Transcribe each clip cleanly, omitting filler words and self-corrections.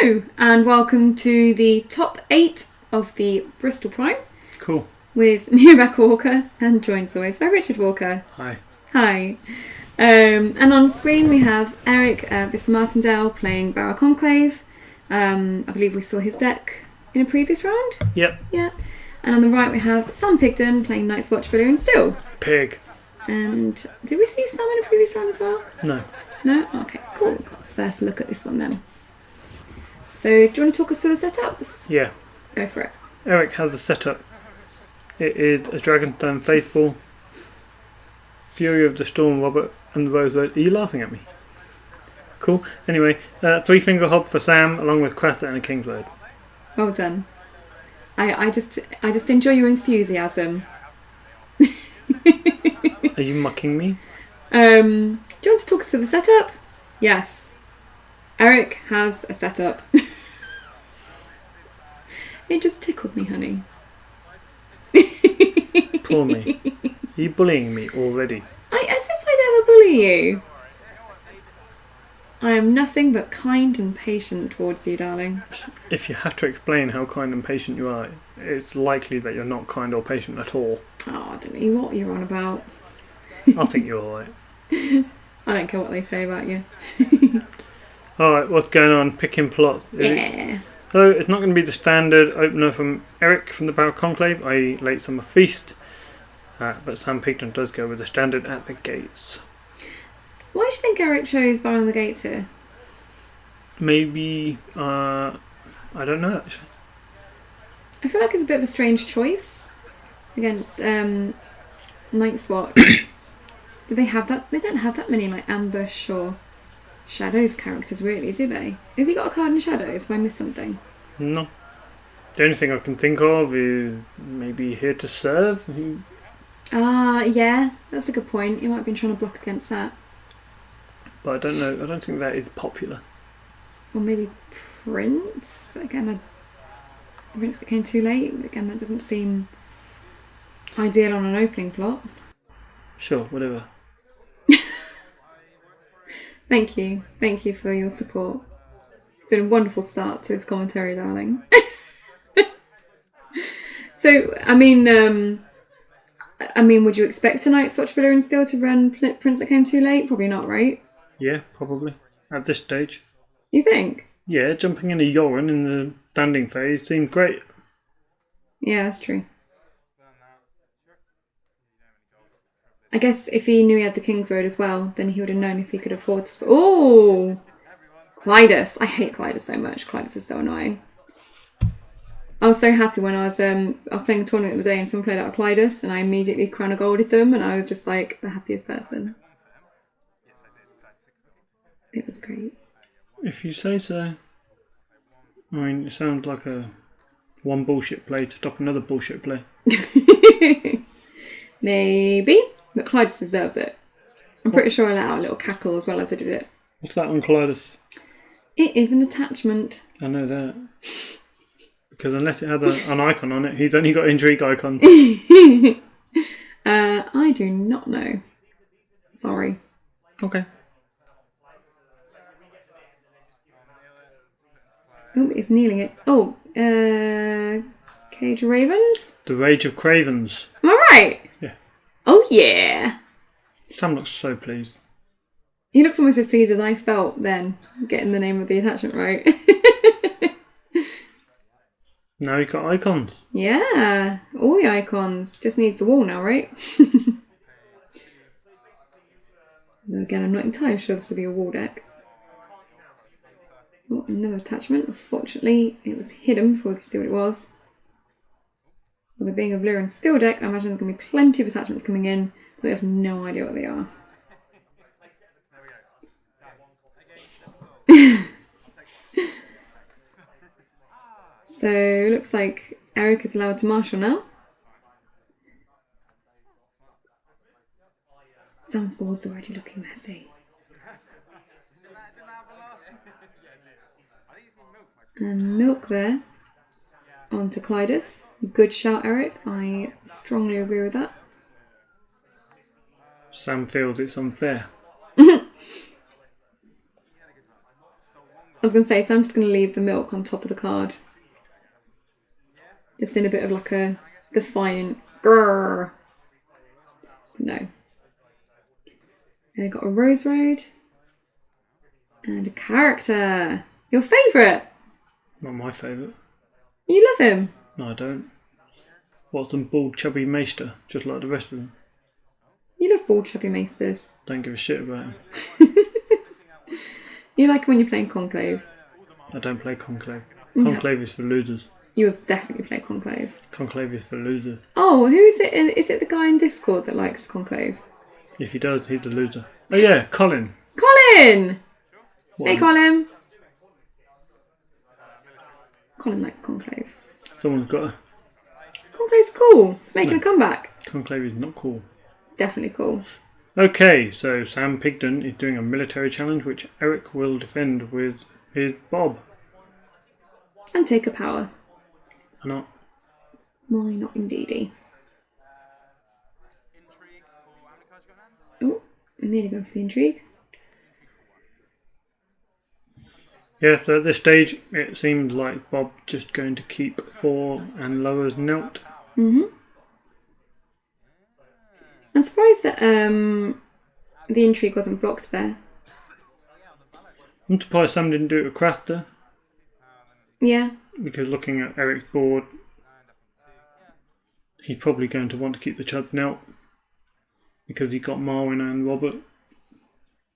Hello and welcome to the top 8 of the Bristol Prime. Cool. With me, Rebecca Walker, and joined as always by Richard Walker. Hi. Hi. And on screen we have Eric Martindale playing Bara Conclave. I believe we saw his deck in a previous round. Yep. Yeah. And on the right we have Sam Pigden playing Night's Watch Valyrian Steel. Pig. And did we see Sam in a previous round as well? No. No? Okay, cool. Got a first look at this one then. So, do you want to talk us through the setups? Yeah. Go for it. Eric has the setup. It is a Dragonstone Faithful, Fury of the Storm Robert, and the Rosebud. Are you laughing at me? Cool. Anyway, Three Finger Hob for Sam, along with Cresta and a King's Road. Well done. I just enjoy your enthusiasm. Are you mocking me? Do you want to talk us through the setup? Yes. Eric has a setup. It just tickled me, honey. Poor me. Are you bullying me already? As if I'd ever bully you. I am nothing but kind and patient towards you, darling. If you have to explain how kind and patient you are, it's likely that you're not kind or patient at all. Oh, I don't know what you're on about. I think you're alright. I don't care what they say about you. Alright, what's going on? Picking plot. Yeah. So it's not going to be the standard opener from Eric from the Bara Conclave, i.e. Late Summer Feast, but Sam Pigden does go with the standard At the Gates. Why do you think Eric chose Bar on the Gates here? Maybe, I don't know actually. I feel like it's a bit of a strange choice against Night's Watch. Do they have that? They don't have that many like ambush or shadows characters, really, do they? Has he got a card in shadows? Have I missed something? No. The only thing I can think of is maybe Here to Serve. Yeah, that's a good point. You might have been trying to block against that. But I don't know. I don't think that is popular. Or maybe Prince. But again, Prince that came too late. Again, that doesn't seem ideal on an opening plot. Sure, whatever. Thank you. Thank you for your support. It's been a wonderful start to this commentary, darling. So, I mean, would you expect a Night's Watch Valyrian Steel to run Prince that came too late? Probably not, right? Yeah, probably. At this stage. You think? Yeah, jumping into Yoren in the standing phase seemed great. Yeah, that's true. I guess if he knew he had the King's Road as well, then he would have known if he could afford to... Oh! Clydas. I hate Clydas so much. Clydas is so annoying. I was so happy when I was playing a tournament the other day and someone played out a Clydas and I immediately Crown of Golded them and I was just like the happiest person. It was great. If you say so. I mean, it sounds like one bullshit play to top another bullshit play. Maybe. But Clydas deserves it. I'm pretty sure I let out a little cackle as well as I did it. What's that on Clydas? It is an attachment. I know that. Because unless it had an icon on it, he's only got intrigue icons. I do not know. Sorry. Okay. Oh, it's kneeling it. Oh, Cage of Ravens? The Rage of Cravens. Am I right? Yeah. Oh, yeah. Sam looks so pleased. He looks almost as pleased as I felt then, getting the name of the attachment right. Now you got icons. Yeah, all the icons. Just needs the wall now, right? Though again, I'm not entirely sure this will be a wall deck. Oh, another attachment. Unfortunately, it was hidden before we could see what it was. With it being a Valyrian Steel deck, I imagine there's going to be plenty of attachments coming in, but we have no idea what they are. So, looks like Eric is allowed to marshal now. Sam's board's already looking messy. And milk there. On to Clydas. Good shout, Eric. I strongly agree with that. Sam feels it's unfair. I was going to say, so I'm just going to leave the milk on top of the card. Just in a bit of like a defiant grrr. No. And I've got a Rose Road. And a character. Your favourite. Not my favourite. You love him. No, I don't. What's them bald, chubby maester, just like the rest of them. You love bald, chubby maesters. Don't give a shit about him. You like him when you're playing Conclave. I don't play Conclave. Conclave is for losers. You have definitely played Conclave. Conclave is for losers. Oh, who is it? Is it the guy in Discord that likes Conclave? If he does, he's a loser. Oh yeah, Colin. Colin! What? Hey, Colin. Colin likes Conclave. Someone's got a... Conclave's cool. It's making a comeback. Conclave is not cool. Definitely cool. Okay, so Sam Pigden is doing a military challenge which Eric will defend with his Bob. And take a power. Or not. Why not indeedy? Oh, I'm nearly going for the intrigue. Yeah, so at this stage it seemed like Bob just going to keep 4 and lowers Nelt. Mm-hmm. I'm surprised that the intrigue wasn't blocked there. I'm surprised Sam didn't do it with Craster, Yeah. because looking at Eric's board, he's probably going to want to keep the Chud Nelt, because he got Marwyn and Robert.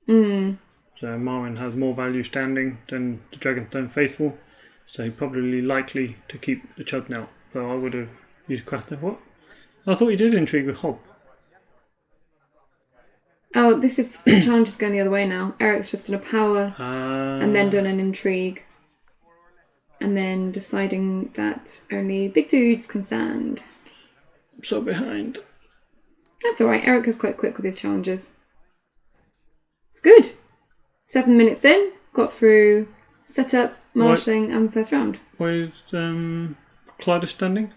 So Marwyn has more value standing than the Dragonstone Faithful, so he's probably likely to keep the Chud Nelt. So I would have used Craster. What? I thought he did intrigue with Hob. Oh, this is the challenge is going the other way now. Eric's just done a power and then done an intrigue. And then deciding that only big dudes can stand. I'm so behind. That's alright, Eric is quite quick with his challenges. It's good. 7 minutes in, got through setup, marshalling and the first round. Where's Clyde standing?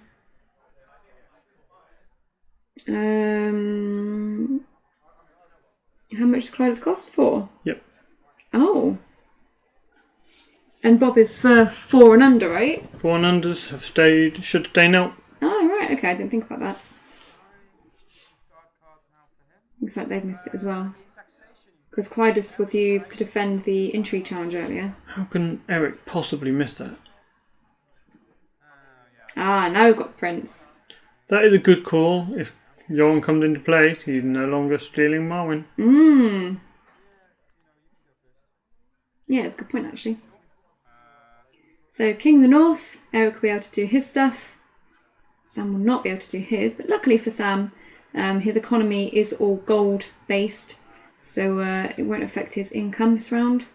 How much does Clyde's cost for? Yep. Oh. And Bob is for 4 and under, right? 4 and unders have stayed, should stay Nelt. Oh, right, okay, I didn't think about that. Looks like they've missed it as well. Because Clydus was used to defend the intrigue challenge earlier. How can Eric possibly miss that? Ah, now we've got Prince. That is a good call. If Johan comes into play, he's no longer stealing Marwyn. Yeah, it's a good point, actually. So, King of the North, Eric will be able to do his stuff. Sam will not be able to do his, but luckily for Sam, his economy is all gold-based, so it won't affect his income this round.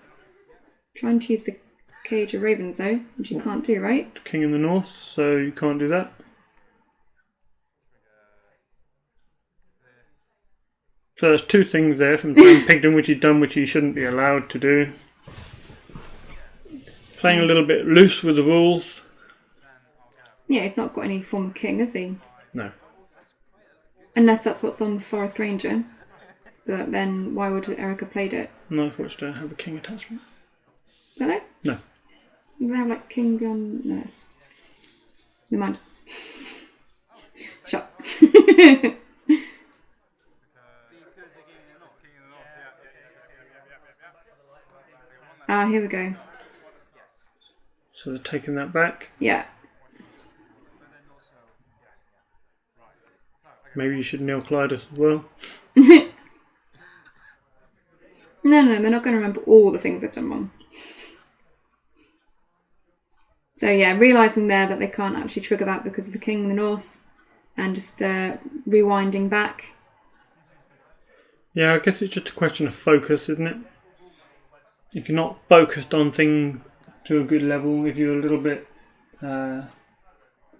Trying to use the Cage of Ravens, though, which you can't do, right? King in the North, so you can't do that. So there's 2 things there from Sam Pigden which he's done which he shouldn't be allowed to do. Playing a little bit loose with the rules. Yeah, he's not got any form of king, has he? No. Unless that's what's on the Forest Ranger. But then why would Eric have played it? Knife Watch don't have a king attachment. Do they? No. Do they have like king beyond nurse? Never mind. Shut. Ah, here we go. So they're taking that back. Yeah. Maybe you should kneel Clydus as well. No, they're not going to remember all the things they've done wrong. So yeah, realising there that they can't actually trigger that because of the King in the North and just rewinding back. Yeah, I guess it's just a question of focus, isn't it? If you're not focused on things to a good level, if you're a little bit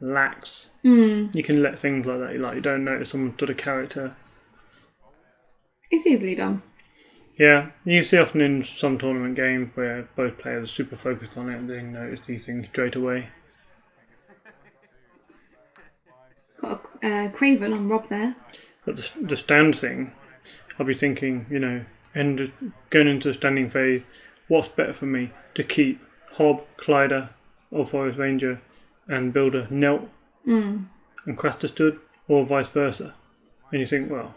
lax, you can let things like that, like you don't notice someone's done a character. It's easily done. Yeah, you see often in some tournament games where both players are super focused on it and they notice these things straight away. Got a Craven on Rob there. But the stand thing, I'll be thinking, going into the standing phase, what's better for me? To keep Hob, Clyder, or Forest Ranger and Builder knelt and Quaster stood, or vice versa? And you think, well,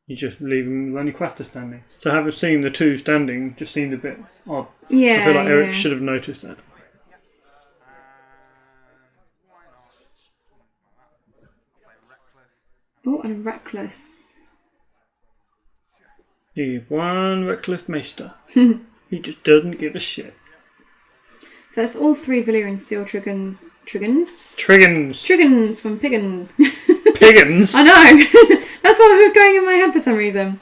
you just leave them with only Quaster standing. So having seen the two standing just seemed a bit odd. Yeah, I feel like Eric should have noticed that. Oh, and a Reckless. You one reckless maester. He just doesn't give a shit. So it's all 3 Valyrian Steel Triggins. Triggins. Triggins from Piggin. Piggins? I know. That's what was going in my head for some reason.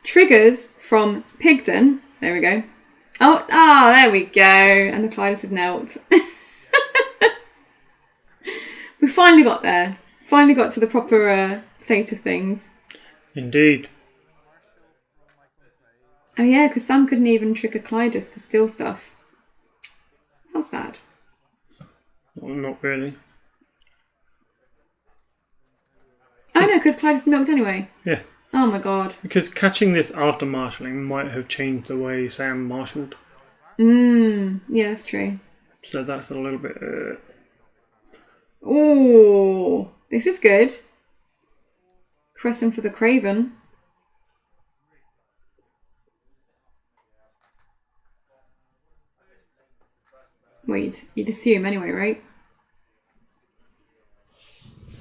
Triggers from Pigden. There we go. Oh, there we go. And the Clydus is knelt. We finally got there. Finally got to the proper state of things. Indeed. Oh yeah, because Sam couldn't even trigger Clydus to steal stuff. How sad. Well, not really. Oh no, because Clydus milked anyway. Yeah. Oh my god. Because catching this after marshalling might have changed the way Sam marshalled. Yeah, that's true. So that's a little bit... Oh, this is good. Crescent for the Craven. Well, you'd assume anyway, right?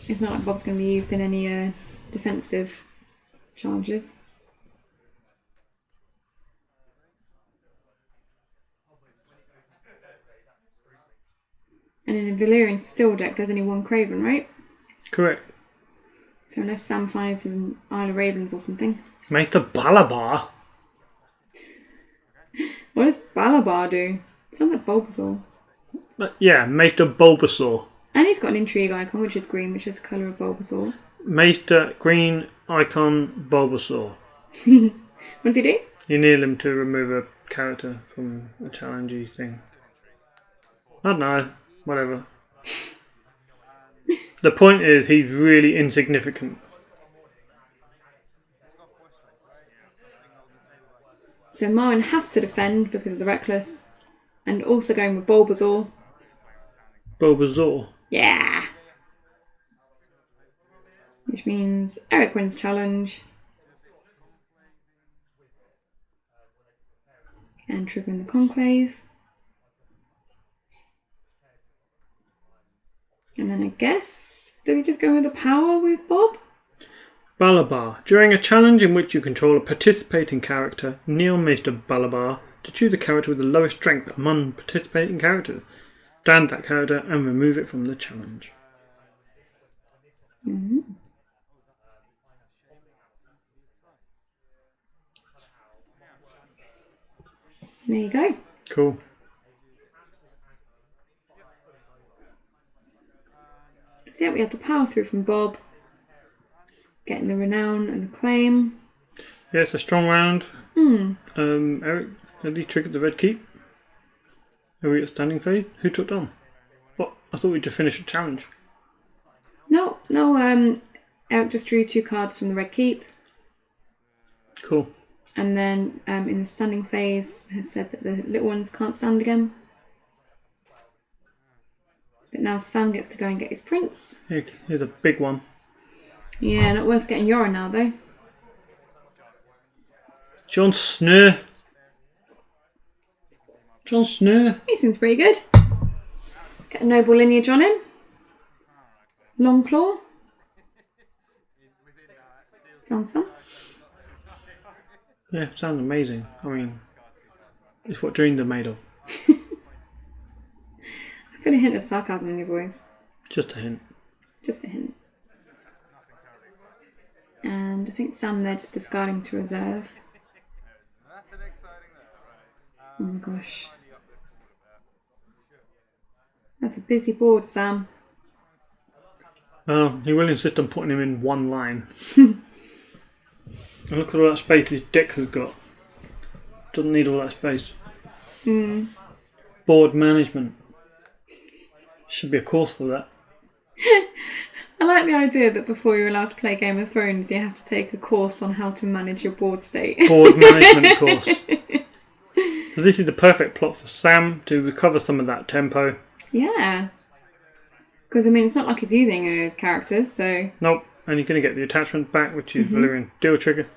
It's not like Bob's going to be used in any defensive charges. And in a Valyrian Steel deck, there's only one Craven, right? Correct. So unless Sam finds some Isle of Ravens or something. Make the Balabar. What does Balabar do? It sounds like Bulbasaur. Yeah, Maester Bulbasaur. And he's got an intrigue icon, which is green, which is the colour of Bulbasaur. Maester Green Icon Bulbasaur. What does he do? You need him to remove a character from a challengey thing. I don't know. Whatever. The point is, he's really insignificant. So Marwyn has to defend because of the Reckless. And also going with Bulbasaur. Bulbasaur. Yeah. Which means Eric wins challenge. And triggering the Conclave. And then I guess, does he just go with the power with Bob? Balabar. During a challenge in which you control a participating character, kneel Maester Balabar to choose the character with the lowest strength among participating characters. Stand that character and remove it from the challenge. Mm-hmm. There you go. Cool. So yeah, we had the power through from Bob. Getting the renown and the claim. Yeah, it's a strong round. Eric, had he triggered the red keep? Are we at standing phase? Who took down? What? I thought we just finished a challenge. No, Eric just drew 2 cards from the red keep. Cool. And then in the standing phase has said that the little ones can't stand again. But now Sam gets to go and get his prince. Here's a big one. Yeah, not worth getting Yora now though. Jon Snow. Jon Snow. He seems pretty good. Get a noble lineage on him. Long claw. Sounds fun. Yeah, sounds amazing. I mean, it's what dreams are made of. I feel a hint of sarcasm in your voice. Just a hint. Just a hint. And I think Sam there just discarding to reserve. Oh my gosh. That's a busy board, Sam. Oh, he will insist on putting him in one line. And look at all that space his deck has got. Doesn't need all that space. Board management. Should be a course for that. I like the idea that before you're allowed to play Game of Thrones, you have to take a course on how to manage your board state. Board management course. So this is the perfect plot for Sam to recover some of that tempo. Yeah. Because, I mean, it's not like he's using his characters, so... Nope. And you're going to get the attachment back, which is Valyrian deal trigger.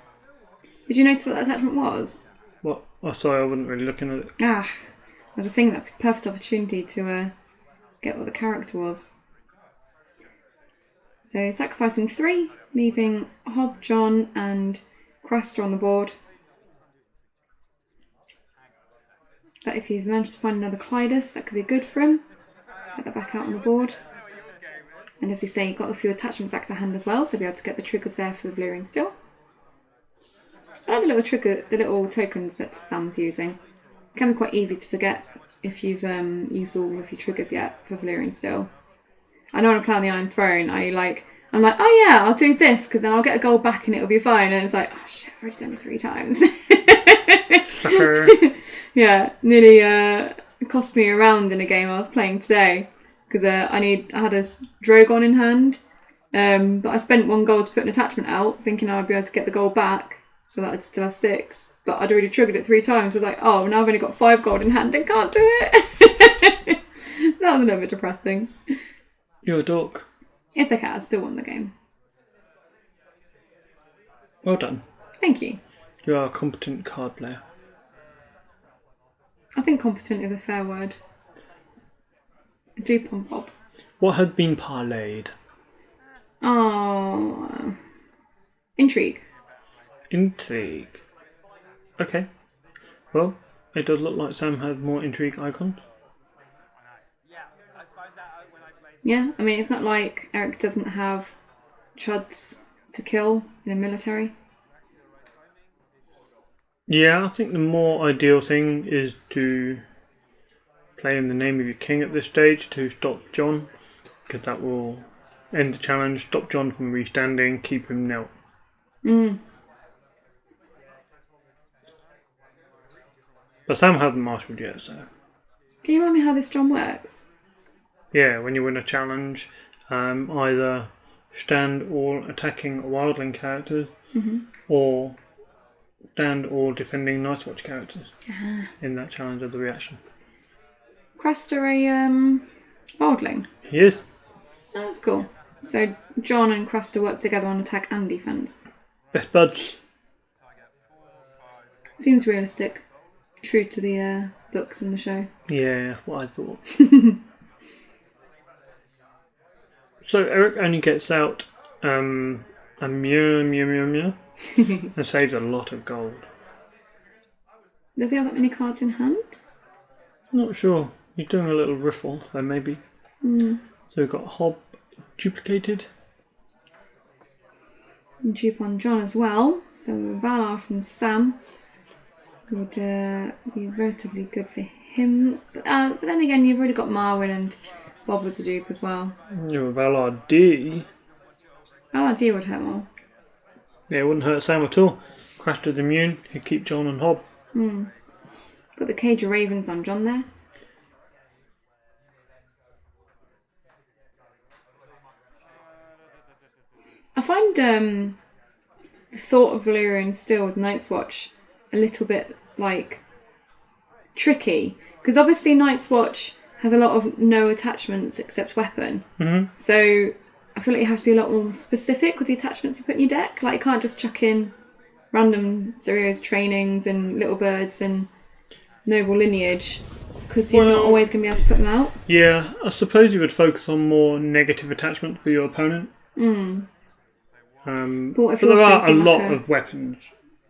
Did you notice what that attachment was? What? Oh, sorry, I wasn't really looking at it. I just think that's a perfect opportunity to get what the character was. So, sacrificing 3, leaving Hob, John, and Cresta on the board. But if he's managed to find another Clydas, that could be good for him. Get that back out on the board. And as you say, you've got a few attachments back to hand as well, so you'll be able to get the triggers there for the Valyrian still. I like the little tokens that Sam's using. It can be quite easy to forget if you've used all of your triggers yet for Valyrian still. I know when I play on the Iron Throne, I'm like, oh yeah, I'll do this, because then I'll get a gold back and it'll be fine. And it's like, oh shit, I've already done it 3 times. Sucker. Yeah, nearly cost me a round in a game I was playing today. Because I had a Drogon in hand, but I spent 1 gold to put an attachment out, thinking I'd be able to get the gold back, so that I'd still have 6. But I'd already triggered it 3 times. So I was like, oh, now I've only got 5 gold in hand and can't do it. That was a little bit depressing. You're a dork. It's okay, I still won the game. Well done. Thank you. You are a competent card player. I think competent is a fair word. Do pom pop. What had been parlayed? Oh, intrigue. Intrigue. Okay. Well, it does look like Sam had more intrigue icons. Yeah, I mean, it's not like Eric doesn't have chuds to kill in a military. Yeah, I think the more ideal thing is to play in the name of your king at this stage to stop John, because that will end the challenge, stop John from restanding, keep him knelt. But Sam hasn't marshalled yet, so... Can you remind me how this John works? Yeah, when you win a challenge, either stand all attacking wildling characters, or stand all defending Night's Watch characters in that challenge of the reaction. Cresta a wildling? He is. Oh, that's cool. So John and Cresta work together on attack and defence. Best buds. Seems realistic. True to the books and the show. Yeah, what I thought. So Eric only gets out a mew and saves a lot of gold. Does he have that many cards in hand? Not sure. He's doing a little riffle, so maybe. So we've got Hob duplicated. And dupe on John as well. So Valar from Sam would be relatively good for him. But then again, you've already got Marwyn and Bob with the dupe as well. Yeah, Valar D. Valar D would hurt more. Yeah, it wouldn't hurt Sam at all. Crashed immune, he'd keep John and Hob. Got the Cage of Ravens on John there. I find the thought of Valyrian still with Night's Watch a little bit like tricky, because obviously Night's Watch has a lot of no attachments except weapon. So I feel like you have to be a lot more specific with the attachments you put in your deck. Like you can't just chuck in random Serious trainings and little birds and noble lineage, because you're not always going to be able to put them out. Yeah, I suppose you would focus on more negative attachment for your opponent. But there are a lot of weapons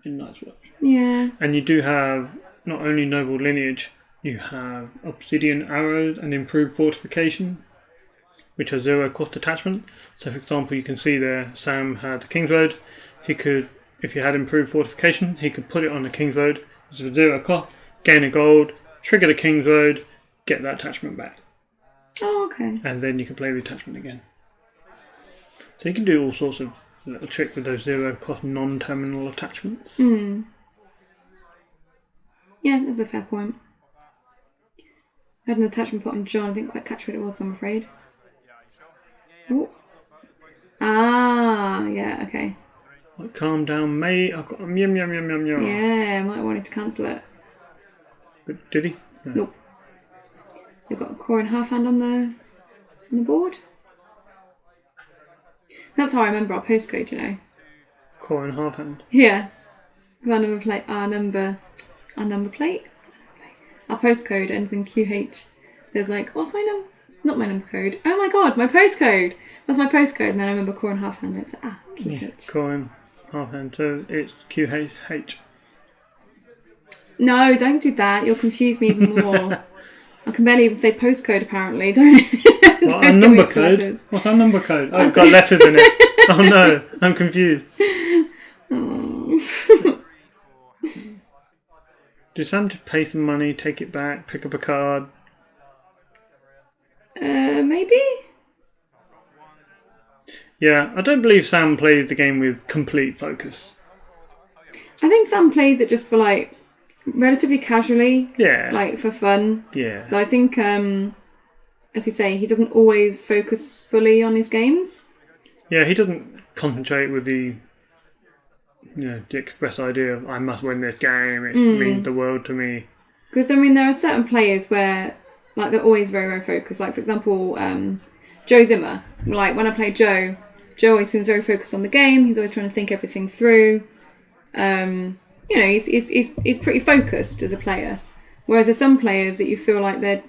in Night's Watch. Yeah. And you do have not only noble lineage, you have obsidian arrows and improved fortification, which are 0 cost attachment. So for example, you can see there Sam had the King's Road. He could, if you had improved fortification, he could put it on the King's Road. It's a 0 cost, gain a gold, trigger the King's Road, get that attachment back. Oh, okay. And then you can play the attachment again. So you can do all sorts of little tricks with those 0 cost non-terminal attachments. Yeah, that's a fair point. I had an attachment put on John. I didn't quite catch what it was, I'm afraid. Ooh. Ah, yeah, okay. Like, calm down, mate. I've got a meow. Yeah, I might have wanted to cancel it. But did he? No. Nope. So we've got a Corin half-hand on the board. That's how I remember our postcode, you know. Corin half-hand. Yeah. Our number plate. Our number plate. Our postcode ends in QH. There's like, what's my number? Not my number code. Oh my god, my postcode. What's my postcode? And then I remember Corin half-hand. It's QH. Yeah, Corin half-hand. So it's QH. No, don't do that. You'll confuse me even more. I can barely even say postcode, apparently. Don't. What, our number code? Letters. What's our number code? Oh, it's got letters in it. Oh no, I'm confused. Did Sam just pay some money, take it back, pick up a card? Maybe? Yeah, I don't believe Sam plays the game with complete focus. I think Sam plays it just for, like, relatively casually. Yeah. Like, for fun. Yeah. So I think, as you say, he doesn't always focus fully on his games. Yeah, he doesn't concentrate with the express idea of I must win this game, it means the world to me. Because, I mean, there are certain players where, like, they're always very, very focused. Like, for example, Joe Zimmer. Like, when I play Joe always seems very focused on the game. He's always trying to think everything through. He's pretty focused as a player. Whereas there's some players that you feel like they're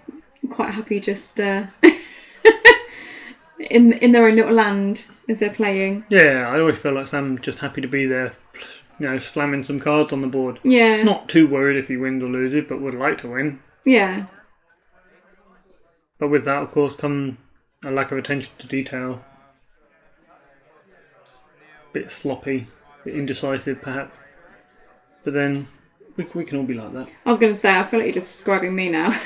quite happy just in their own little land as they're playing. Yeah, I always feel like Sam's just happy to be there, slamming some cards on the board. Yeah. Not too worried if he wins or loses, but would like to win. Yeah. But with that, of course, comes a lack of attention to detail. Bit sloppy, bit indecisive, perhaps. But then we can all be like that. I was going to say, I feel like you're just describing me now.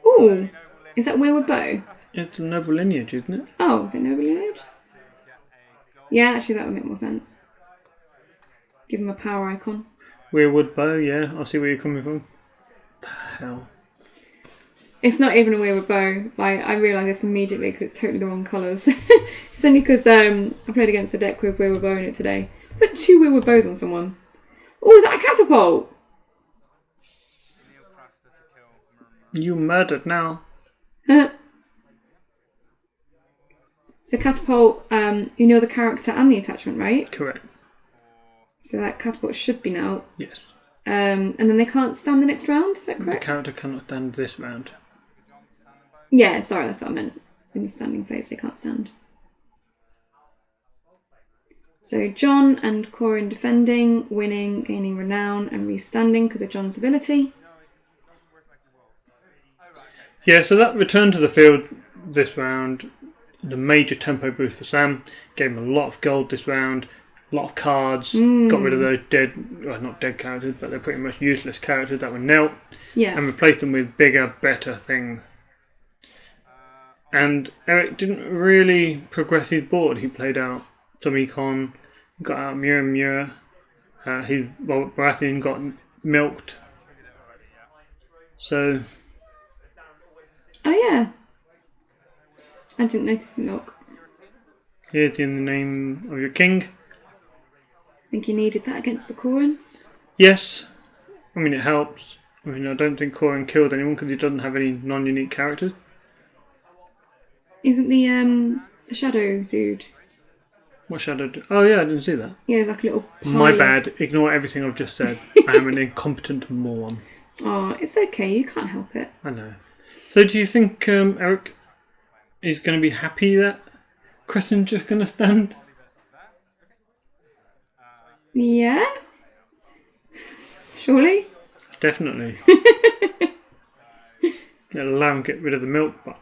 Ooh, is that Weirwood Bow? It's a noble lineage, isn't it? Oh, is it noble lineage? Yeah, actually that would make more sense. Give him a power icon. Weirwood Bow, yeah. I see where you're coming from. What the hell? It's not even a Weirwood Bow. Like, I realise this immediately because it's totally the wrong colours. It's only because I played against a deck with Weirwood Bow in it today. Put 2 Weirwood Bows on someone. Oh, is that a catapult? You murdered now. So catapult, you know the character and the attachment, right? Correct. So that catapult should be now. Yes. And then they can't stand the next round, is that correct? The character cannot stand this round. Yeah, sorry, that's what I meant. In the standing phase, they can't stand. So John and Corin defending, winning, gaining renown, and restanding because of John's ability. Yeah, so that return to the field this round, the major tempo boost for Sam, gave him a lot of gold this round, a lot of cards, got rid of those not dead characters, but they're pretty much useless characters that were knelt, and replaced them with bigger, better things. And Eric didn't really progress his board. He played out some econ, got out Mura. Baratheon got milked. So... Oh yeah. I didn't notice the milk. Here's in the name of your king. Think you needed that against the Corin? Yes. I mean, it helps. I mean, I don't think Corin killed anyone because he doesn't have any non-unique characters. Isn't the shadow dude? What shadow? Oh yeah, I didn't see that. Yeah, like a little pile. My bad. Ignore everything I've just said. I am an incompetent moron. Oh, it's okay. You can't help it. I know. So do you think Eric is going to be happy that Crescent's just going to stand? Yeah. Surely? Definitely. It'll allow him to get rid of the milk, but...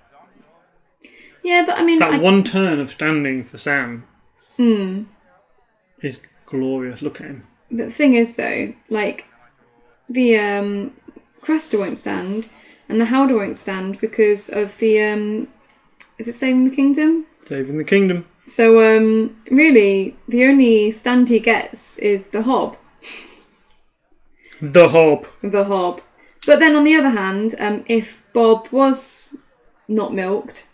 Yeah, but I mean... That one turn of standing for Sam is glorious. Look at him. But the thing is, though, like, the Cresta won't stand, and the Howder won't stand because of the... is it Saving the Kingdom? Saving the Kingdom. So, really, the only stand he gets is the Hob. The Hob. The Hob. But then on the other hand, if Bob was not milked,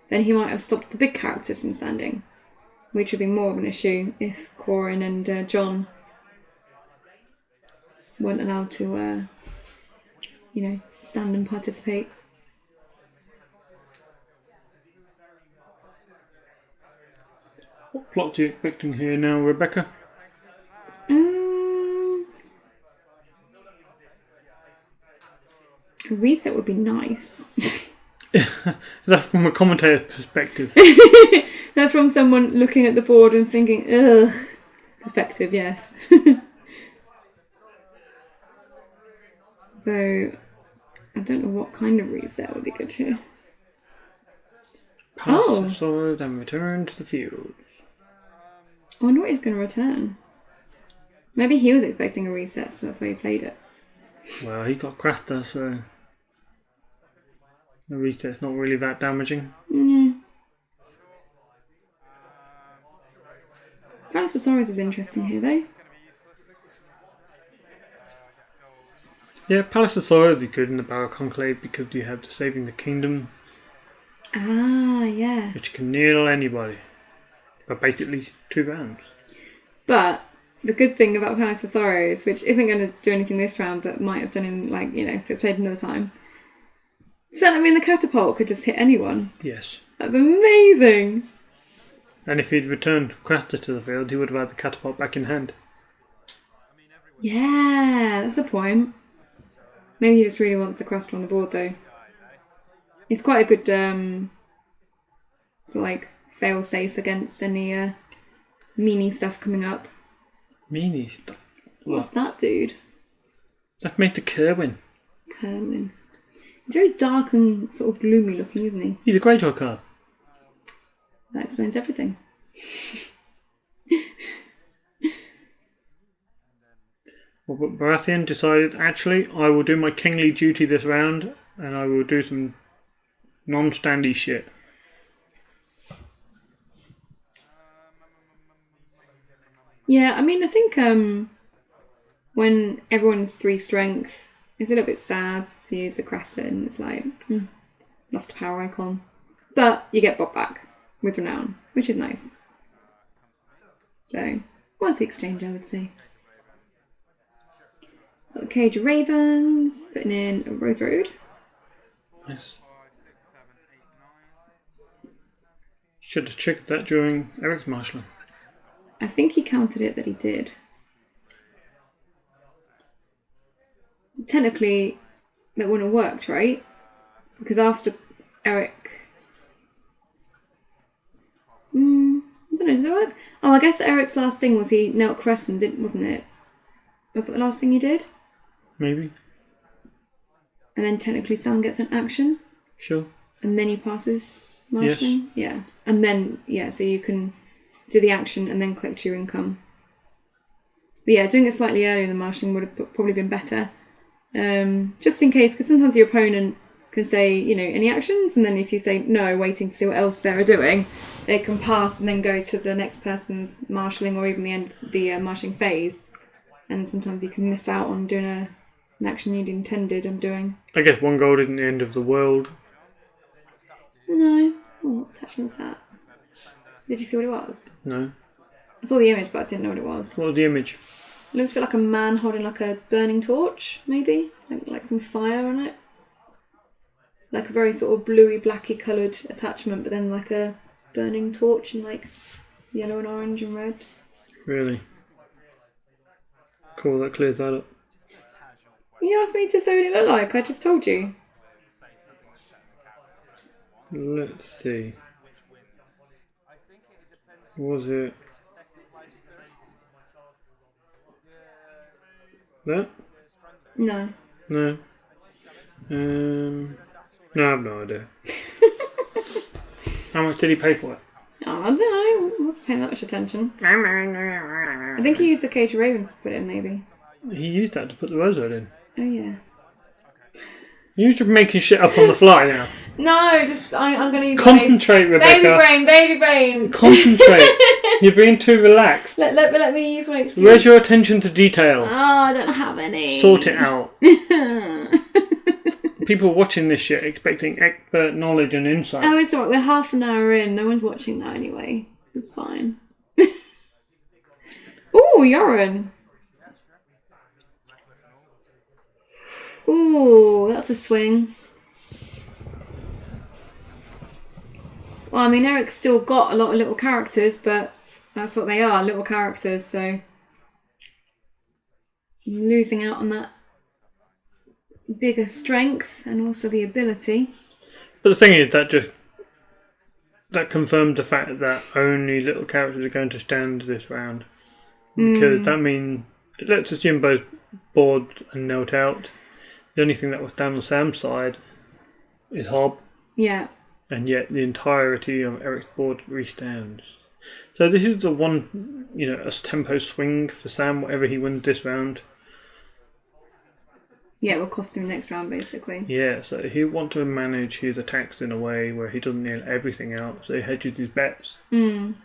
then he might have stopped the big characters from standing, which would be more of an issue if Corin and John weren't allowed to you know, stand and participate. What plot are you expecting here now, Rebecca? A reset would be nice. Is that from a commentator's perspective? That's from someone looking at the board and thinking, ugh. Perspective, yes. Though, I don't know what kind of reset would be good here. Pass the sword and return to the field. I wonder what he's going to return. Maybe he was expecting a reset, so that's why he played it. Well, he got Craster, so the reset's not really that damaging. Palace is interesting here, though. Yeah, Palace Authority is good in the Bara Conclave because you have the Saving the Kingdom. Ah, yeah. Which can kneel anybody. For basically 2 rounds. But the good thing about Palace of Sorrows, which isn't going to do anything this round, but might have done in, like, you know, if it's played another time. Does that mean the catapult could just hit anyone? Yes. That's amazing. And if he'd returned Craster to the field, he would have had the catapult back in hand. Yeah, that's a point. Maybe he just really wants the Craster on the board, though. It's quite a good, sort of like, fail-safe against any meanie stuff coming up. Meanie stuff? What's that, dude? That made the Kerwin. Kerwin. He's very dark and sort of gloomy looking, isn't he? He's a Greyjoy card. That explains everything. Well, but Baratheon decided, actually, I will do my kingly duty this round, and I will do some non-standy shit. Yeah, I mean, I think when everyone's 3 strength, it's a little bit sad to use a Crescent. It's like, lost a power icon. But you get Bob back with Renown, which is nice. So, worth the exchange, I would say. Got the Cage of Ravens, putting in a Rose Road. Nice. Should have checked that during Eric's marshalling. I think he counted it that he did. Technically, that wouldn't have worked, right? Because after Eric... I don't know, does it work? Oh, I guess Eric's last thing was he knelt Crescent, wasn't it? Was that the last thing he did? Maybe. And then technically someone gets an action? Sure. And then he passes marshalling? Yes. Yeah. And then, so you can do the action and then collect your income. But yeah, doing it slightly earlier than marshalling would have probably been better. Just in case, because sometimes your opponent can say, you know, any actions, and then if you say no, waiting to see what else they're doing, they can pass and then go to the next person's marshalling or even the end of the marshalling phase. And sometimes you can miss out on doing an action you'd intended on doing. I guess 1 gold isn't the end of the world. No. Oh, what attachment's that? Did you see what it was? No. I saw the image, but I didn't know what it was. What was the image? It looks a bit like a man holding like a burning torch, maybe? Like some fire on it. Like a very sort of bluey, blacky coloured attachment, but then like a burning torch in like yellow and orange and red. Really? Cool, that clears that up. You asked me to say what it looked like, I just told you. Let's see. Was it that? No. No. No, I have no idea. How much did he pay for it? Oh, I don't know. I wasn't paying that much attention. I think he used the Cage of Ravens to put it in, maybe. He used that to put the Rosewood in. Oh, yeah. You're just making shit up on the fly now. No, just I'm going to use Concentrate, Rebecca. Baby brain. Concentrate. You're being too relaxed. Let me use my excuse. Where's your attention to detail? Oh, I don't have any. Sort it out. People watching this shit expecting expert knowledge and insight. Oh, it's alright. We're half an hour in. No one's watching now anyway. It's fine. Ooh, Yoren. Ooh, that's a swing. Well, I mean, Eric's still got a lot of little characters, but that's what they are, little characters, so losing out on that bigger strength and also the ability. But the thing is, that confirmed the fact that only little characters are going to stand this round. Because that means, let's assume both board and knelt out. The only thing that was down on Sam's side is Hob. Yeah. And yet the entirety of Eric's board restands. So this is the one, a tempo swing for Sam, whatever he wins this round. Yeah, it will cost him next round, basically. Yeah, so he wants to manage his attacks in a way where he doesn't nail everything out, so he hedges his bets. I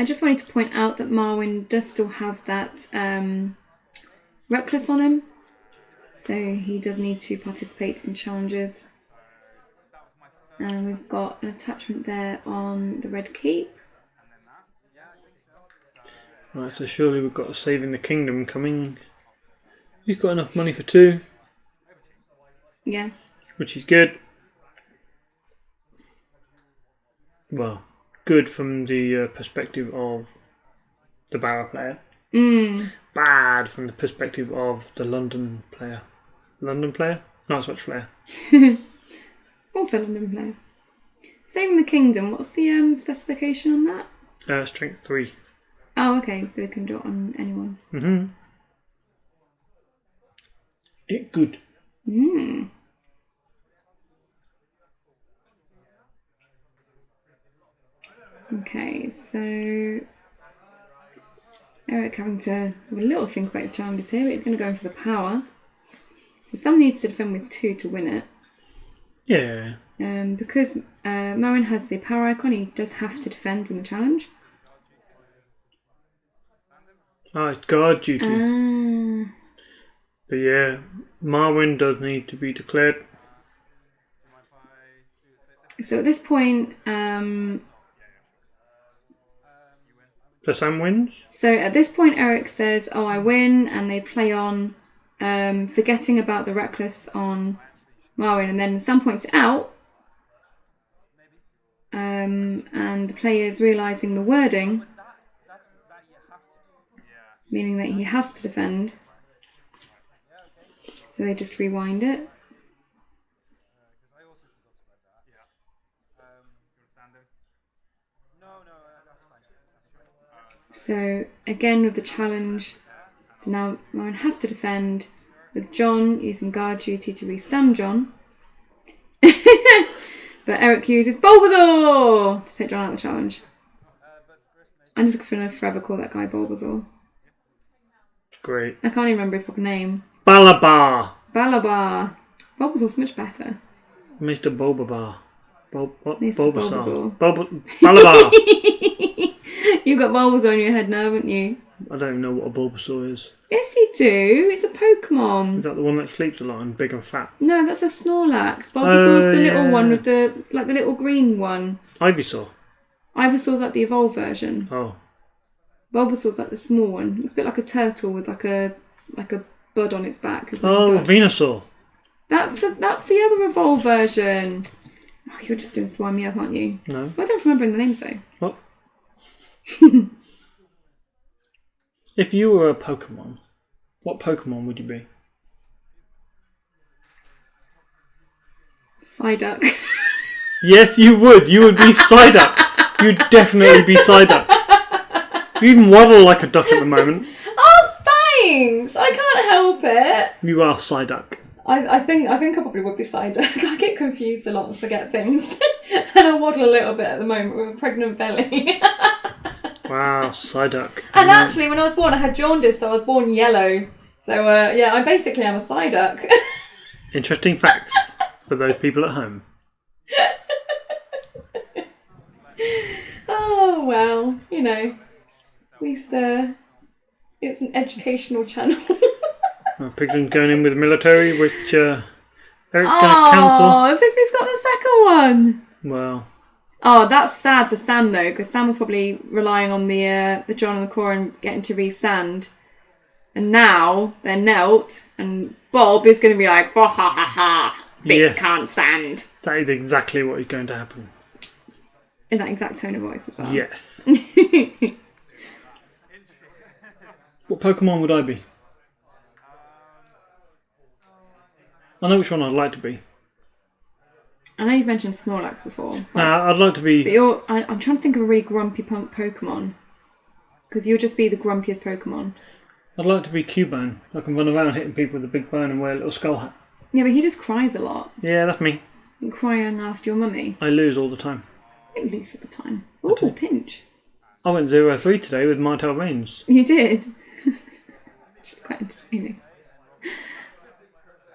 just wanted to point out that Marwyn does still have that Reckless on him, so he does need to participate in challenges. And we've got an attachment there on the Red Keep. Right, so surely we've got a Saving the Kingdom coming. He's got enough money for 2. Yeah. Which is good. Well, good from the perspective of the Bara player. Bad from the perspective of the London player. London player? Not so much player. Also London player. Saving the Kingdom, what's the specification on that? Strength 3. Oh, okay, so we can do it on anyone. It good. Okay, so Eric having to have a little think about his challenges here, but he's going to go in for the power. So Sam needs to defend with 2 to win it. Yeah. Because Marwyn has the power icon, he does have to defend in the challenge. It's guard duty. But yeah, Marwyn does need to be declared. So at this point, So Sam wins? So at this point, Eric says, "Oh, I win," and they play on, forgetting about the Reckless on Marwyn, and then Sam points it out, and the players realising the wording, meaning that he has to defend. So they just rewind it. So again with the challenge, so now Marwyn has to defend with John using guard duty to re-stun John. But Eric uses Bulbasaur to take John out of the challenge. I'm just going to forever call that guy Bulbasaur. Great. I can't even remember his proper name. Balabar. Balabar. Bulbasaur's much better. Mr. Bulbabar. Mr. Bulbasaur. Balabar. You've got Bulbasaur in your head now, haven't you? I don't even know what a Bulbasaur is. Yes, you do. It's a Pokemon. Is that the one that sleeps a lot and big and fat? No, that's a Snorlax. Bulbasaur's the little one with the little green one. Ivysaur. Ivysaur's like the evolved version. Oh. Bulbasaur's like the small one. It's a bit like a turtle with like a bud on its back. Oh, Venusaur. That's the other evolved version. Oh, you're just going to wind me up, aren't you? No. I don't remember the names though. What? If you were a Pokemon, what Pokemon would you be? Psyduck. Yes, you would. You would be Psyduck. You'd definitely be Psyduck. You even waddle like a duck at the moment. Oh, thanks. I can't help it. You are Psyduck. I think I probably would be Psyduck. I get confused a lot and forget things, and I waddle a little bit at the moment with a pregnant belly. Wow, Psyduck. And actually, when I was born, I had jaundice, so I was born yellow. So yeah, I basically am a Psyduck. Interesting facts for those people at home. Oh well, at least it's an educational channel. Piglin's going in with the military, which Eric's going to cancel. Oh, as if he's got the second one. Well. Oh, that's sad for Sam though, because Sam was probably relying on the John and the Core and getting to restand, and now they're knelt, and Bob is going to be like, ha ha ha ha, bits Yes. can't stand. That is exactly what is going to happen. In that exact tone of voice as well. Yes. What Pokemon would I be? I know which one I'd like to be. I know you've mentioned Snorlax before. I'd like to be... But I'm trying to think of a really grumpy Pokemon. Because you'll just be the grumpiest Pokemon. I'd like to be Cubone. I can run around hitting people with a big bone and wear a little skull hat. Yeah, but he just cries a lot. Yeah, that's me. And crying after your mummy. I lose all the time. You don't lose all the time. Ooh, pinch. I went 0-3 today with Martel Reigns. You did. Which is quite entertaining.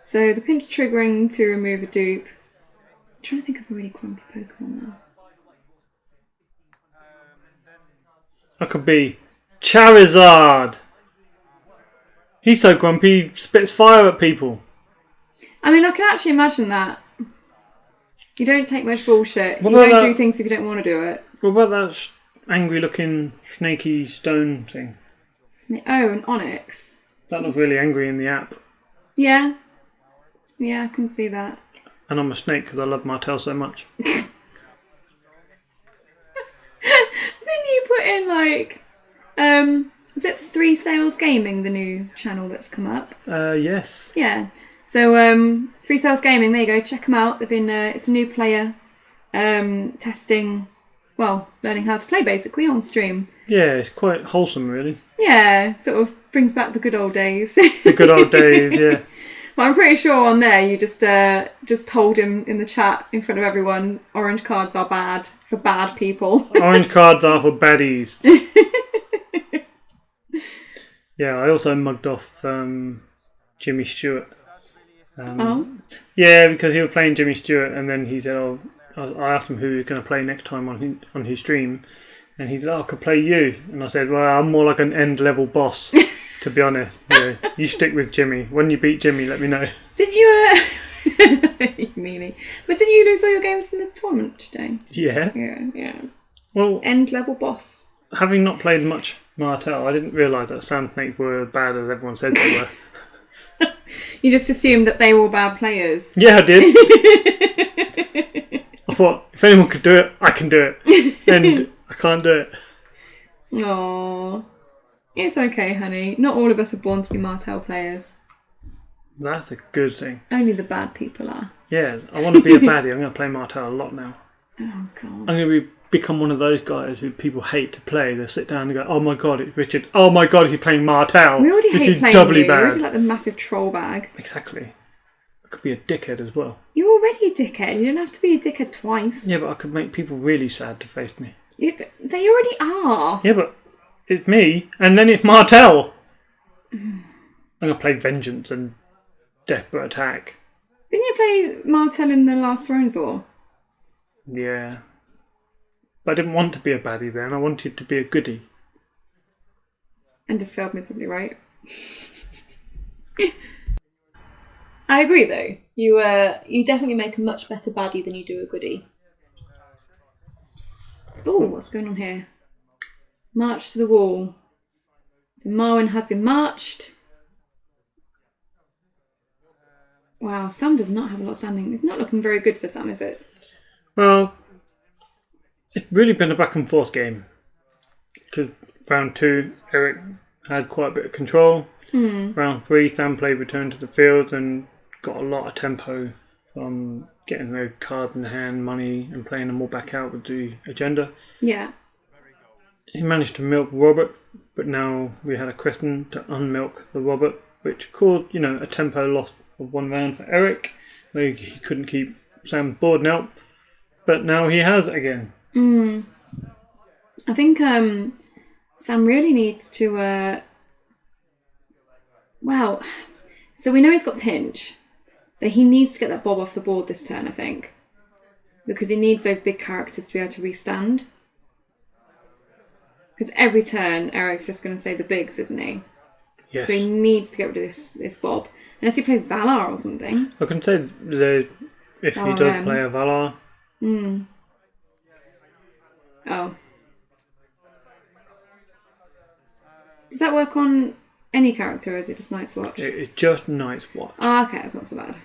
So the pinch triggering to remove a dupe. I'm trying to think of a really grumpy Pokemon now. I could be Charizard. He's so grumpy, he spits fire at people. I mean, I can actually imagine that. You don't take much bullshit. What You about don't that- do things if you don't want to do it. What about that angry-looking snaky stone thing? Oh, an Onyx. That looked really angry in the app. Yeah. Yeah, I can see that. And I'm a snake because I love Martel so much. Didn't you put in like, was it 3 Sales Gaming, the new channel that's come up? Yes. Yeah. So 3 Sales Gaming, there you go. Check them out. They've been it's a new player testing, well, learning how to play basically on stream. Yeah, it's quite wholesome, really. Yeah, sort of brings back the good old days. The good old days, yeah. Well, I'm pretty sure on there you just told him in the chat in front of everyone, orange cards are bad for bad people. Orange cards are for baddies. Yeah, I also mugged off Jimmy Stewart. Oh. Yeah, because he was playing Jimmy Stewart, and then he said, "Oh," I asked him who he was going to play next time on his stream, and he said, "Oh, I could play you." And I said, "Well, I'm more like an end level boss, to be honest. Yeah, you stick with Jimmy. When you beat Jimmy, let me know." Didn't you? You meanie. But didn't you lose all your games in the tournament today? Yeah. Yeah. Well, End level boss. having not played much Martel, I didn't realise that Sand Snake were as bad as everyone said they were. You just assumed that they were all bad players. Yeah, I did. I thought, if anyone could do it, I can do it. And I can't do it. Aww. It's okay, honey. Not all of us are born to be Martel players. That's a good thing. Only the bad people are. Yeah, I want to be a baddie. I'm going to play Martel a lot now. Oh, God. I'm going to become one of those guys who people hate to play. They sit down and go, "Oh my God, it's Richard. Oh my God, he's playing Martel. We already this hate is playing doubly you. bad." You're already like the massive troll bag. Exactly. I could be a dickhead as well. You're already a dickhead. You don't have to be a dickhead twice. Yeah, but I could make people really sad to face me. They already are. Yeah, but it's me, and then it's Martel. I'm going to play Vengeance and Desperate Attack. Didn't you play Martel in the last Thrones War? Yeah. But I didn't want to be a baddie then. I wanted to be a goodie. And just failed miserably, right? I agree, though. You definitely make a much better baddie than you do a goodie. Ooh, what's going on here? March to the wall. So Marwyn has been marched. Wow, Sam does not have a lot standing. It's not looking very good for Sam, is it? Well, it's really been a back and forth game. Because round 2, Eric had quite a bit of control. Round 3, Sam played return to the field and got a lot of tempo from getting the card in the hand, money, and playing them all back out with the agenda. Yeah. He managed to milk Robert, but now we had a question to unmilk the Robert, which caused, a tempo loss of 1 round for Eric. Where he couldn't keep Sam bored now, but now he has again. I think Sam really needs to... Wow. So we know he's got pinch. So he needs to get that Bob off the board this turn, I think. Because he needs those big characters to be able to restand. Because every turn, Eric's just going to say the bigs, isn't he? Yes. So he needs to get rid of this Bob. Unless he plays Valar or something. I can say that if he does Valar. play a Valar, Oh. Does that work on any character, or is it just Night's Watch? It's just Night's Watch. Oh, okay, that's not so bad.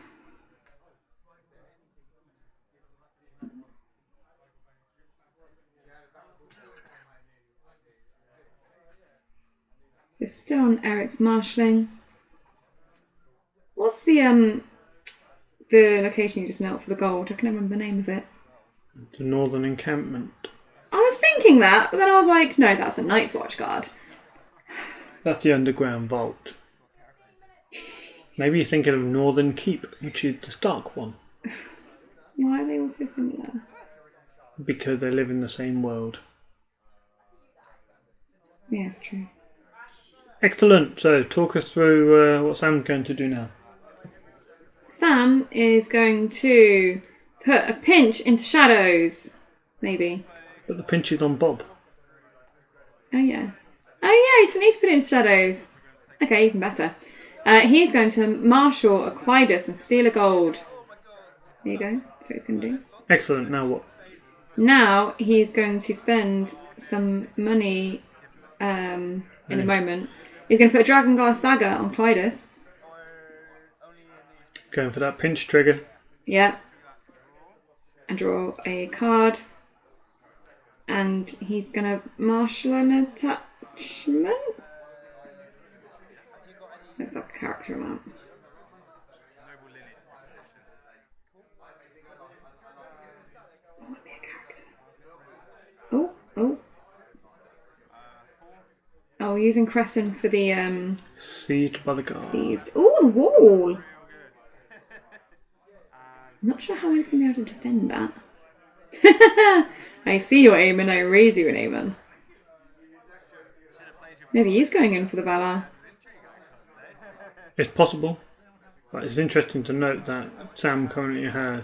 So still on Eric's marshalling. What's the location you just knelt for the gold? I can never remember the name of it. The Northern Encampment. I was thinking that, but then I was like, no, that's a Night's Watch guard. That's the underground vault. Maybe you're thinking of Northern Keep, which is the Stark one. Why are they all so similar? Because they live in the same world. Yeah, it's true. Excellent. So, talk us through what Sam's going to do now. Sam is going to put a pinch into shadows. Maybe. But the pinch is on Bob. Oh, yeah. Oh, yeah, he doesn't need to put it into shadows. Okay, even better. He's going to marshal a Clydas and steal a gold. There you go. That's what he's going to do. Excellent. Now what? Now he's going to spend some money in a moment. He's going to put a dragon glass dagger on Clydas. Going for that pinch trigger. Yeah. And draw a card. And he's going to marshal an attachment. Looks like a character amount. That might be a character. Oh. Oh, using Crescent for the Sieged by the guard. seized. Oh, the wall. I'm not sure how he's going to be able to defend that. I see your aim and I raise you an aim. Maybe he's going in for the Valar. It's possible. But it's interesting to note that Sam currently has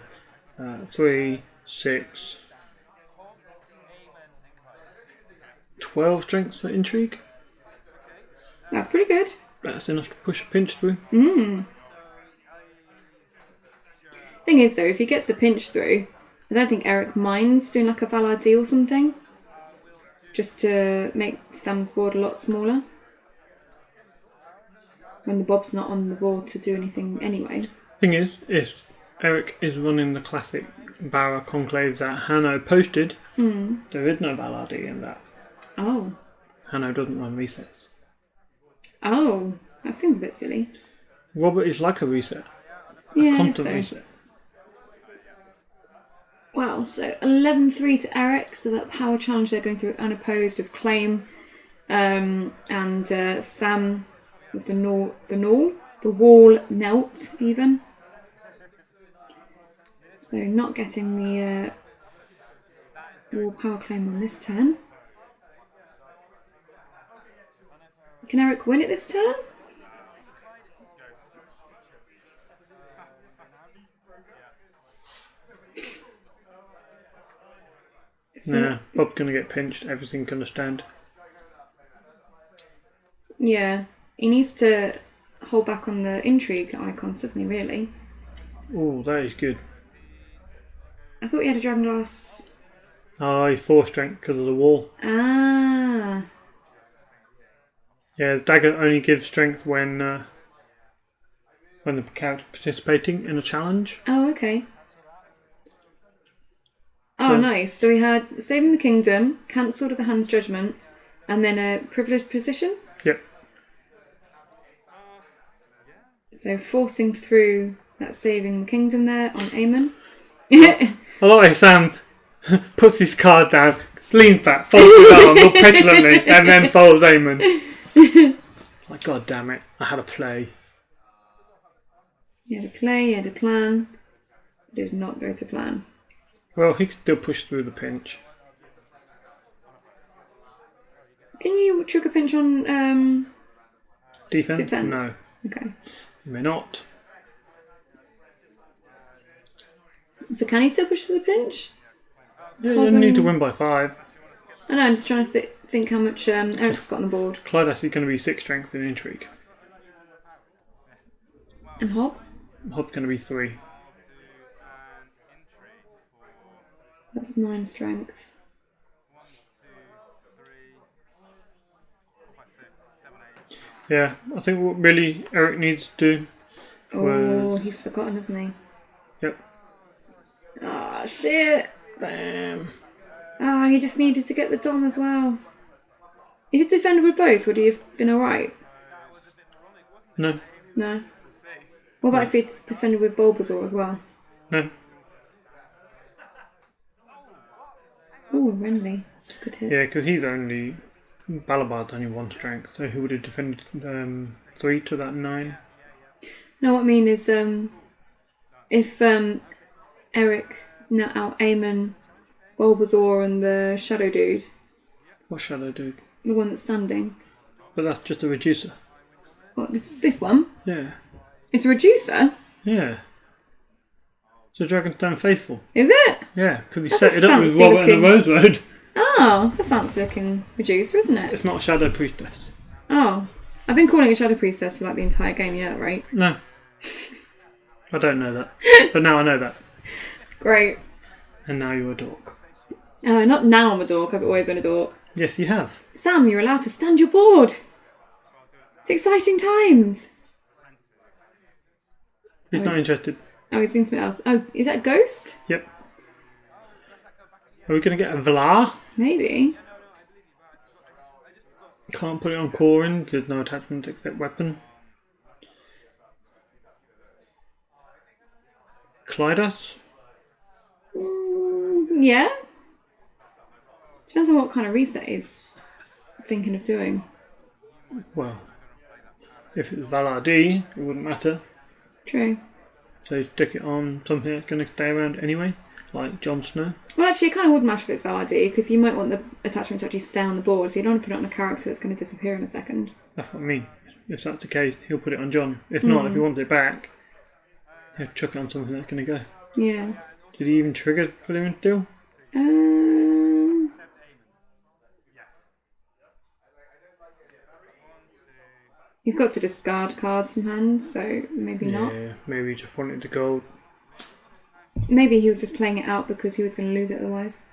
3, 6, 12 strength for intrigue. That's pretty good. That's enough to push a pinch through. Thing is, though, if he gets the pinch through, I don't think Eric minds doing like a Valar D or something. Just to make Sam's board a lot smaller. When the Bob's not on the board to do anything anyway. Thing is, if Eric is running the classic Bara Conclave that Hanno posted, there is no Valar D in that. Oh. Hanno doesn't run resets. Oh. That seems a bit silly. Robert is like a reset. Yeah, A constant so. reset. Wow, so 11-3 to Eric, so that power challenge they're going through unopposed of claim. And Sam with the wall knelt even. So not getting the wall power claim on this turn. Can Eric win it this turn? Nah, Bob's going to get pinched. Everything's going to stand. Yeah, he needs to hold back on the intrigue icons, doesn't he, really? Oh, that is good. I thought he had a dragon glass. Oh, he's 4 strength because of the wall. Ah. Yeah, the dagger only gives strength when the character's participating in a challenge. Oh, okay. Oh, So- nice. So we had Saving the Kingdom, Cancelled of the Hand's Judgment, and then a Privileged Position. Yep. So forcing through that Saving the Kingdom there on Aemon. I like Sam puts his card down, leans back, folds it arm, look petulantly, and then folds Eamon. Like, God damn it, I had a play. He had a play, he had a plan. Did not go to plan. Well, he could still push through the pinch. Can you trigger pinch on Defense? defense? No. Okay. You may not. So can he still push through the pinch? Yeah, you need to win by 5. I know, I'm just trying to think how much Eric's got on the board. Clydas is going to be 6 strength in intrigue. And Hob? Hob's going to be 3. That's 9 strength. Yeah, I think what really Eric needs to do Oh, was... he's forgotten, hasn't he? Yep. Ah, shit. Bam. Ah, he just needed to get the Dom as well. If he'd defended with both, would he have been alright? No. No. What about if he'd defended with Bulbasaur as well? No. Oh, Renly. That's a good hit. Yeah, because he's only... Balabard's only 1 strength, so he would have defended 3 to that 9. No, what I mean is, if Eric nut out Eamon, Bulbasaur, and the Shadow Dude, What Shadow Dude? the one that's standing. But that's just a reducer. What, this one? Yeah. It's a reducer? Yeah. So Dragonstone Faithful. Is it? Yeah, because he That's set a it up with fancy Robert and the looking- Rose Road. Oh, that's a fancy looking reducer, isn't it? It's not a Shadow Priestess. Oh. I've been calling it Shadow Priestess for like the entire game, you know that, right? No. I don't know that. But now I know that. Great. And now you're a dork. Not now I'm a dork, I've always been a dork. Yes, you have. Sam, you're allowed to stand your board. It's exciting times. He's not interested. Oh, he's doing something else. Oh, is that a ghost? Yep. Are we going to get a Valar? Maybe. Can't put it on Corin because no attachment except weapon. Klydas? Yeah. Depends on what kind of reset he's thinking of doing. Well, if it was Valar D, it wouldn't matter. True. So stick it on something that's going to stay around anyway, like Jon Snow. Well, actually, it kind of would matter if it's Valar D, because you might want the attachment to actually stay on the board, so you don't want to put it on a character that's going to disappear in a second. That's what I mean. If that's the case, he'll put it on Jon. If not, if he wants it back, he'll chuck it on something that's going to go. Yeah. Did he even trigger Valyrian Steel? He's got to discard cards from hand, so maybe not. Yeah, maybe he just wanted the gold. Maybe he was just playing it out because he was going to lose it otherwise.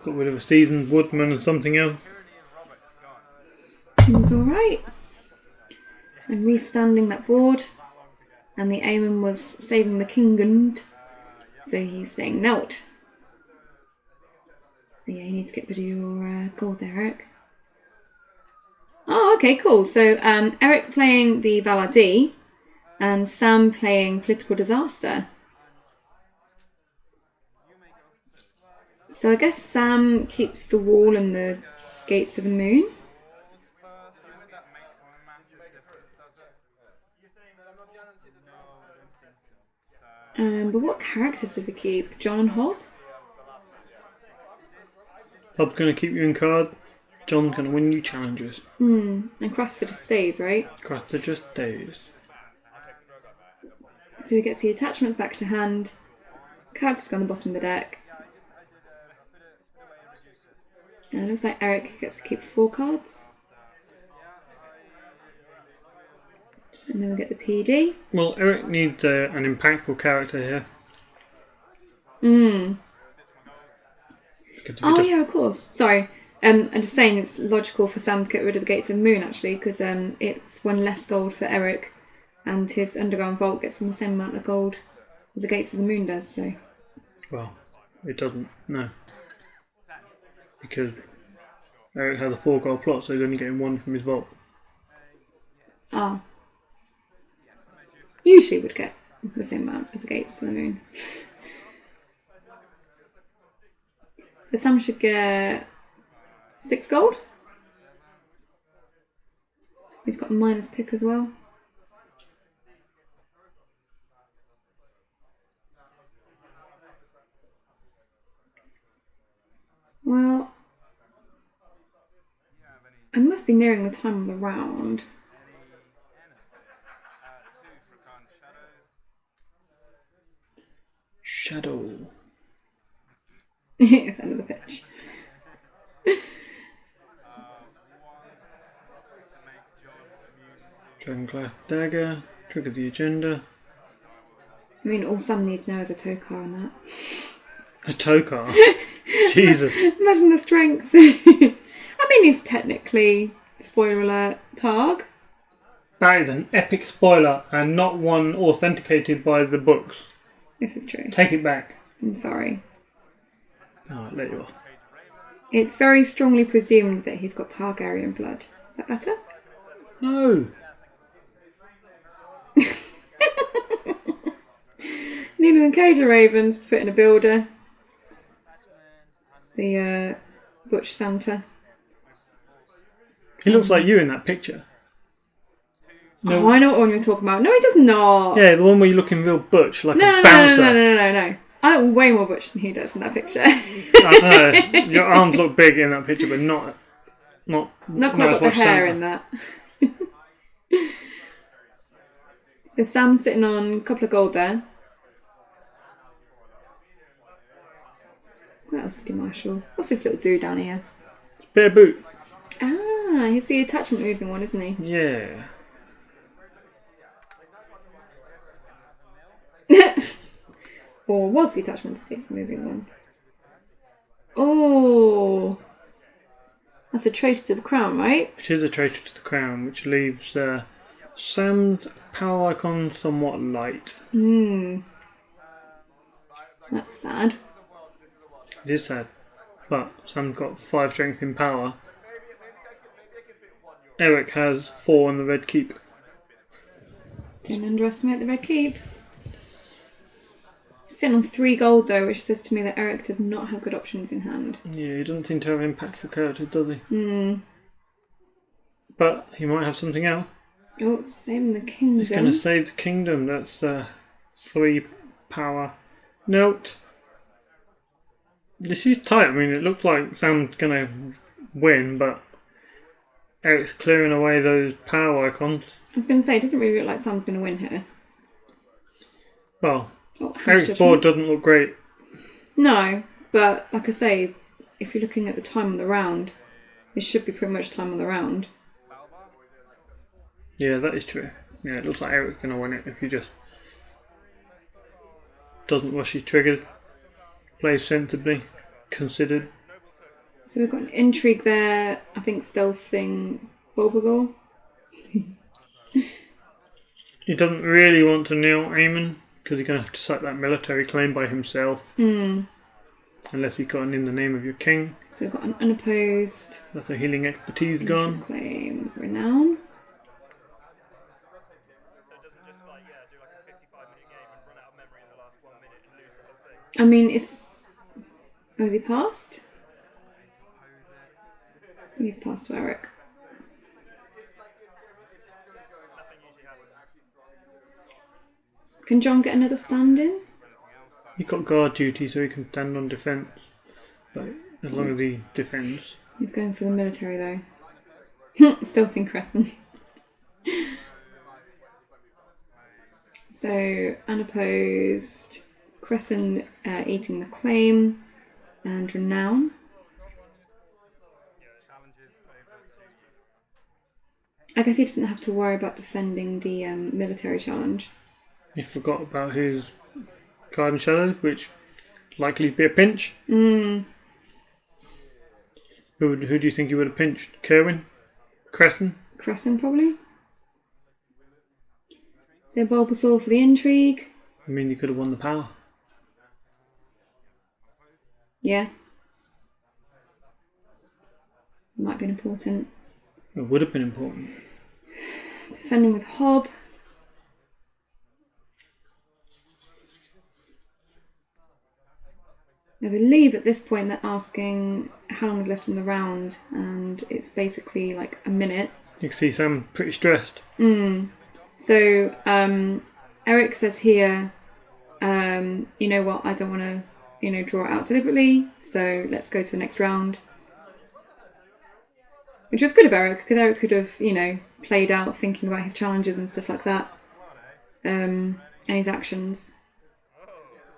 Got rid of a seasoned woodman and something else. He was alright. And restanding that board. And the Aemon was saving the kingdom. So he's staying knelt. Yeah, you need to get rid of your gold there, Eric. Oh, okay, cool. So Eric playing the Valar D and Sam playing Political Disaster. So I guess Sam keeps the wall and the gates of the moon. But what characters does he keep? Jon and Hob? Hob's going to keep you in card. Jon's going to win you challenges. And Craster just stays, right? Craster just stays. So he gets the attachments back to hand. Characters go on the bottom of the deck. And it looks like Eric gets to keep 4 cards. And then we get the PD. Well, Eric needs an impactful character here. Oh yeah, of course. Sorry. I'm just saying it's logical for Sam to get rid of the Gates of the Moon, actually, because it's 1 less gold for Eric, and his Underground Vault gets him the same amount of gold as the Gates of the Moon does, so... Well, it doesn't, no. Because Eric has a 4 gold plot, so he's only getting 1 from his vault. Ah. Usually would get the same amount as the Gates of the Moon. So Sam should get 6 gold. He's got a minus pick as well. Well, I must be nearing the time of the round. Shadow. It's end of the pitch. Dragonglass Dagger. Trigger the agenda. I mean, all Sam needs now is a Tokar and that. A Tokar? Jesus. Imagine the strength. I mean, he's technically, spoiler alert, Targ. That is an epic spoiler and not one authenticated by the books. This is true. Take it back. I'm sorry. Oh, I'll let you off. It's very strongly presumed that he's got Targaryen blood. Is that better? No. Needle and Cage of Ravens, put in a builder. The Butch Santa. He looks like you in that picture. No. Oh, I know what one you're talking about. No, he does not. Yeah, the one where you're looking real butch, like no, a bouncer. No. I look way more butch than he does in that picture. I don't know. Your arms look big in that picture, but not quite got the hair in that. So Sam's sitting on a couple of gold there. What else did he marshal? What's this little dude down here? Bare boot. Ah, he's the attachment moving one, isn't he? Yeah. Or was the attachment moving one? Oh, that's a traitor to the crown, right? It is a traitor to the crown, which leaves Sam's power icon somewhat light. That's sad. It is sad. But Sam's got 5 strength in power. Eric has 4 on the red keep. Don't underestimate the red keep. Sitting on 3 gold though, which says to me that Eric does not have good options in hand. Yeah, he doesn't seem to have impactful characters, does he? But he might have something else. Oh, it's saving the kingdom. He's going to save the kingdom. That's 3 power. Note. This is tight. I mean, it looks like Sam's going to win, but Eric's clearing away those power icons. I was going to say, it doesn't really look like Sam's going to win here. Well, Eric's board doesn't look great. No, but like I say, if you're looking at the time on the round, it should be pretty much time on the round. Yeah, that is true. Yeah, it looks like Eric's going to win it if he just doesn't rush his triggers. Plays sensibly, considered. So we've got an intrigue there. I think stealthing Bulbasaur. He doesn't really want to kneel Aemon because he's going to have to cite that military claim by himself. Unless he's gotten in the name of your king. So we've got an unopposed. That's a healing expertise gone. Claim renown. I mean, it's... Oh, has he passed? I think he's passed to Eric. Can John get another stand-in? He's got guard duty, so he can stand on defence. But as long as he defends. He's going for the military, though. Stealthing Crescent. So, unopposed... Crescent eating the claim and renown. I guess he doesn't have to worry about defending the military challenge. He forgot about his Guard and Shadow, which likely be a pinch. Who do you think he would have pinched? Kerwin? Crescent? Crescent, probably. So Bulbasaur for the intrigue. I mean, he could have won the power. Yeah. It might have been important. It would have been important. Defending with Hob. I believe at this point they're asking how long is left in the round, and it's basically like a minute. You can see Sam pretty stressed. So Eric says here, you know what, I don't want to draw it out deliberately, so let's go to the next round. Which was good of Eric, because Eric could have, played out thinking about his challenges and stuff like that. And his actions.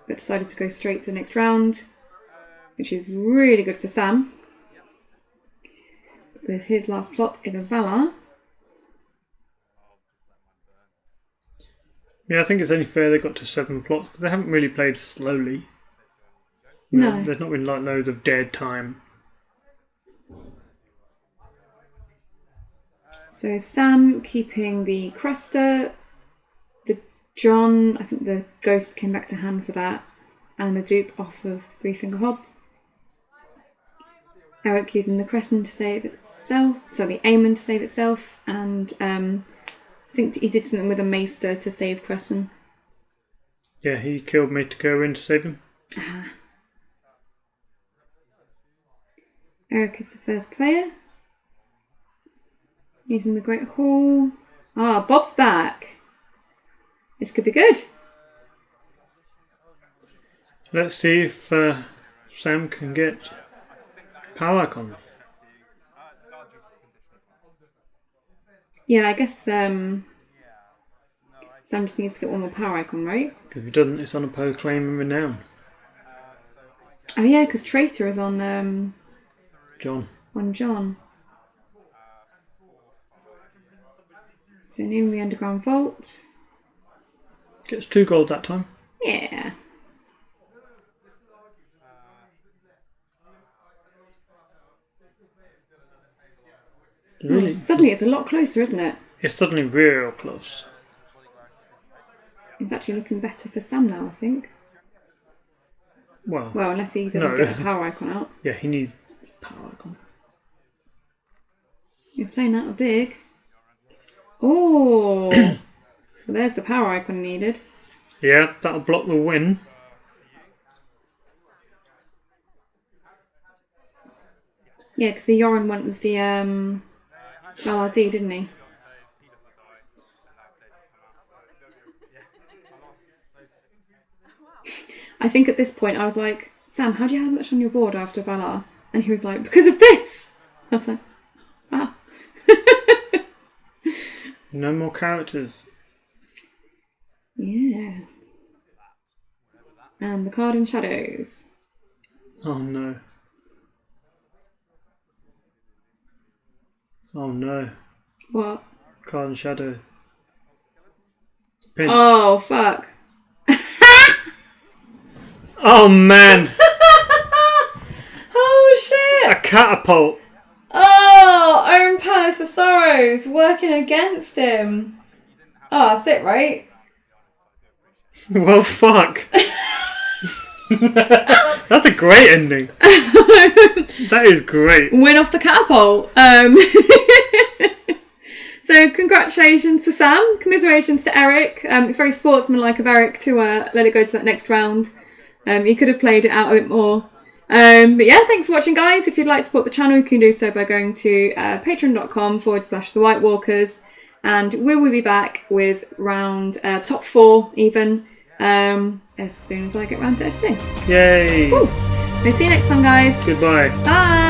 But decided to go straight to the next round, which is really good for Sam. Because his last plot is a Valar. Yeah, I think it's only fair they got to 7 plots. They haven't really played slowly. No. There's not been like loads of dead time. So Sam keeping the Cresta, the John, I think the ghost came back to hand for that, and the dupe off of Three Finger Hob. Eric using the Crescent to save itself, so the Aemon to save itself, and I think he did something with a Maester to save Crescent. Yeah, he killed me to go in to save him. Eric is the first player. Using the Great Hall. Bob's back. This could be good. Let's see if Sam can get power icon. Yeah, I guess Sam just needs to get one more power icon, right? Because if he doesn't, it's on a proclaim and renown. Oh yeah, because Traitor is on John. On John. So near the underground vault. Gets 2 gold that time. Yeah. Really? Suddenly it's a lot closer, isn't it? It's suddenly real close. It's actually looking better for Sam now, I think. Well, unless he doesn't get the power icon out. Yeah, he needs power icon. He's playing out a big. Oh! Well, there's the power icon needed. Yeah, that'll block the win. Yeah, because the Yoren went with the Valar D, didn't he? I think at this point I was like, Sam, how do you have much on your board after Valar? And he was like, because of this! I was like, wow. No more characters. Yeah. And the card in shadows. Oh no. Oh no. What? Card and shadow. It's a pinch. Oh, fuck. Oh man! Oh, shit! A catapult! Oh, Own Palace of Sorrows working against him. Oh, that's it, right? Well, fuck. That's a great ending. That is great. Win off the catapult. So congratulations to Sam. Commiserations to Eric. It's very sportsmanlike of Eric to let it go to that next round. He could have played it out a bit more. But yeah, thanks for watching, guys. If you'd like to support the channel, you can do so by going to patreon.com/the White Walkers. And we will be back with round top 4 even as soon as I get round to editing. Yay! Woo. See you next time, guys. Goodbye. Bye.